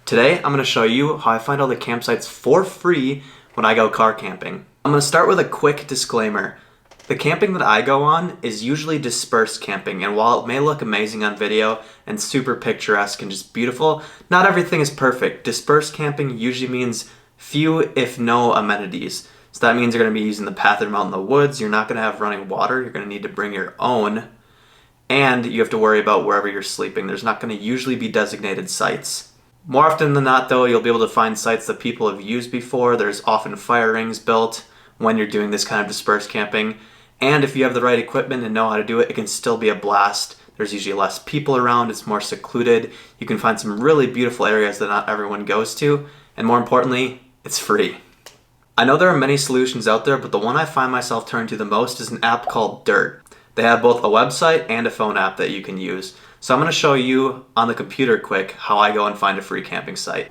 Today, I'm going to show you how I find all the campsites for free when I go car camping. I'm going to start with a quick disclaimer. The camping that I go on is usually dispersed camping, and while it may look amazing on video and super picturesque and just beautiful, not everything is perfect. Dispersed camping usually means few, if no, amenities. So that means you're going to be using the bathroom out in the woods, you're not going to have running water, you're going to need to bring your own, and you have to worry about wherever you're sleeping. There's not going to usually be designated sites. More often than not though, you'll be able to find sites that people have used before. There's often fire rings built when you're doing this kind of dispersed camping. And if you have the right equipment and know how to do it, it can still be a blast. There's usually less people around, it's more secluded. You can find some really beautiful areas that not everyone goes to. And more importantly, it's free. I know there are many solutions out there, but the one I find myself turning to the most is an app called Dyrt. They have both a website and a phone app that you can use. So I'm going to show you on the computer quick how I go and find a free camping site.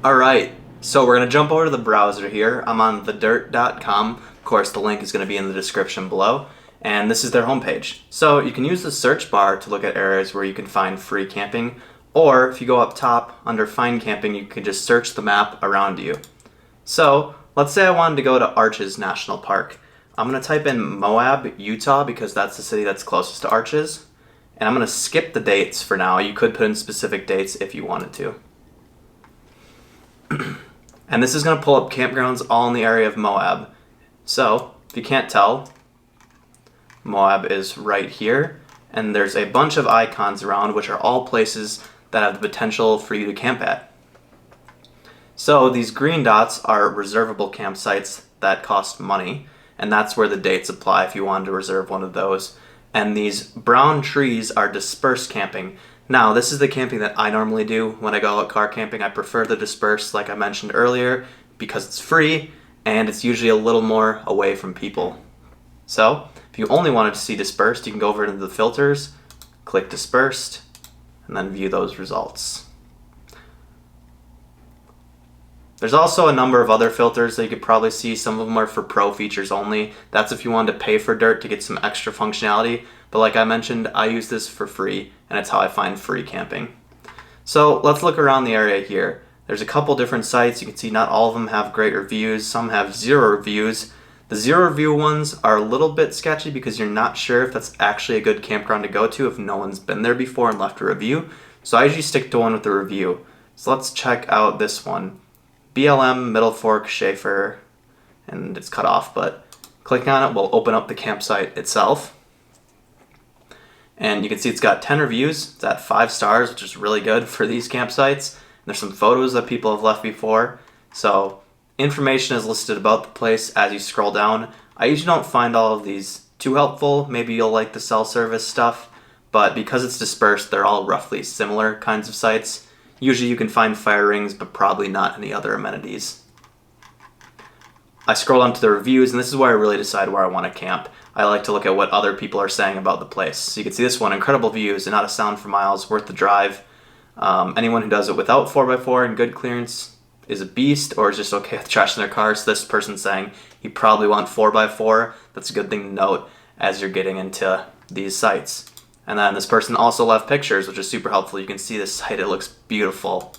Alright, so we're going to jump over to the browser here. I'm on thedyrt.com. Of course, the link is going to be in the description below. And this is their homepage. So you can use the search bar to look at areas where you can find free camping. Or if you go up top under Find Camping, you can just search the map around you. So let's say I wanted to go to Arches National Park. I'm going to type in Moab, Utah, because that's the city that's closest to Arches. And I'm going to skip the dates for now. You could put in specific dates if you wanted to. And this is going to pull up campgrounds all in the area of Moab. So, if you can't tell, Moab is right here. And there's a bunch of icons around, which are all places that have the potential for you to camp at. So, these green dots are reservable campsites that cost money. And that's where the dates apply if you wanted to reserve one of those. And these brown trees are dispersed camping. Now, this is the camping that I normally do when I go out car camping. I prefer the dispersed, like I mentioned earlier, because it's free and it's usually a little more away from people. So, if you only wanted to see dispersed, you can go over into the filters, click dispersed, and then view those results. There's also a number of other filters that you could probably see. Some of them are for pro features only. That's if you wanted to pay for Dyrt to get some extra functionality. But like I mentioned, I use this for free, and it's how I find free camping. So let's look around the area here. There's a couple different sites. You can see not all of them have great reviews. Some have 0 reviews. The 0 review ones are a little bit sketchy because you're not sure if that's actually a good campground to go to if no one's been there before and left a review. So I usually stick to one with a review. So let's check out this one. BLM Middle Fork Schaefer, and it's cut off, but clicking on it will open up the campsite itself. And you can see it's got 10 reviews. It's at 5 stars, which is really good for these campsites. And there's some photos that people have left before. So information is listed about the place as you scroll down. I usually don't find all of these too helpful. Maybe you'll like the cell service stuff, but because it's dispersed, they're all roughly similar kinds of sites. Usually you can find fire rings, but probably not any other amenities. I scroll down to the reviews, and this is where I really decide where I want to camp. I like to look at what other people are saying about the place. So you can see this one, incredible views and not a sound for miles, worth the drive. Anyone who does it without 4x4 and good clearance is a beast, or is just okay with trash in their car. So this person's saying you probably want 4x4. That's a good thing to note as you're getting into these sites. And then this person also left pictures, which is super helpful. You can see this site, it looks beautiful.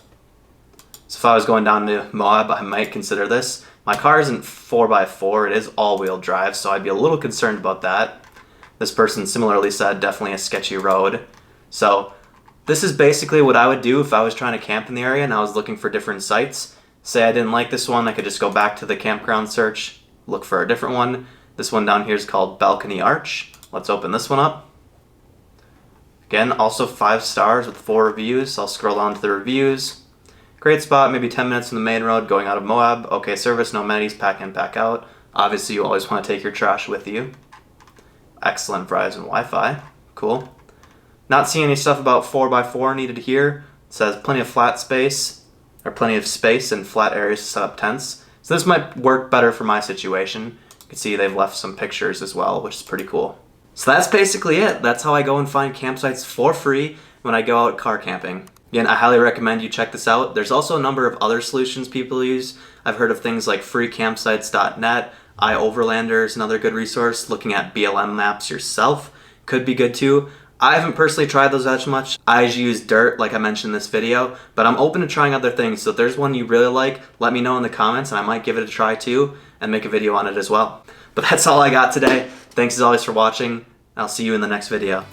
So if I was going down to Moab, I might consider this. My car isn't 4x4, it is all-wheel drive, so I'd be a little concerned about that. This person similarly said definitely a sketchy road. So this is basically what I would do if I was trying to camp in the area and I was looking for different sites. Say I didn't like this one, I could just go back to the campground search, look for a different one. This one down here is called Balcony Arch. Let's open this one up. Again, also 5 stars with 4 reviews. I'll scroll down to the reviews. Great spot, maybe 10 minutes from the main road going out of Moab. Okay service, no amenities, pack in, pack out. Obviously you always want to take your trash with you. Excellent Verizon Wi-Fi. Cool. Not seeing any stuff about 4x4 needed here. It says plenty of plenty of space and flat areas to set up tents. So this might work better for my situation. You can see they've left some pictures as well, which is pretty cool. So that's basically it. That's how I go and find campsites for free when I go out car camping. Again, I highly recommend you check this out. There's also a number of other solutions people use. I've heard of things like freecampsites.net, iOverlander is another good resource. Looking at BLM maps yourself could be good too. I haven't personally tried those as much. I usually use dirt like I mentioned in this video, but I'm open to trying other things. So if there's one you really like, let me know in the comments and I might give it a try too and make a video on it as well. But that's all I got today. Thanks as always for watching. I'll see you in the next video.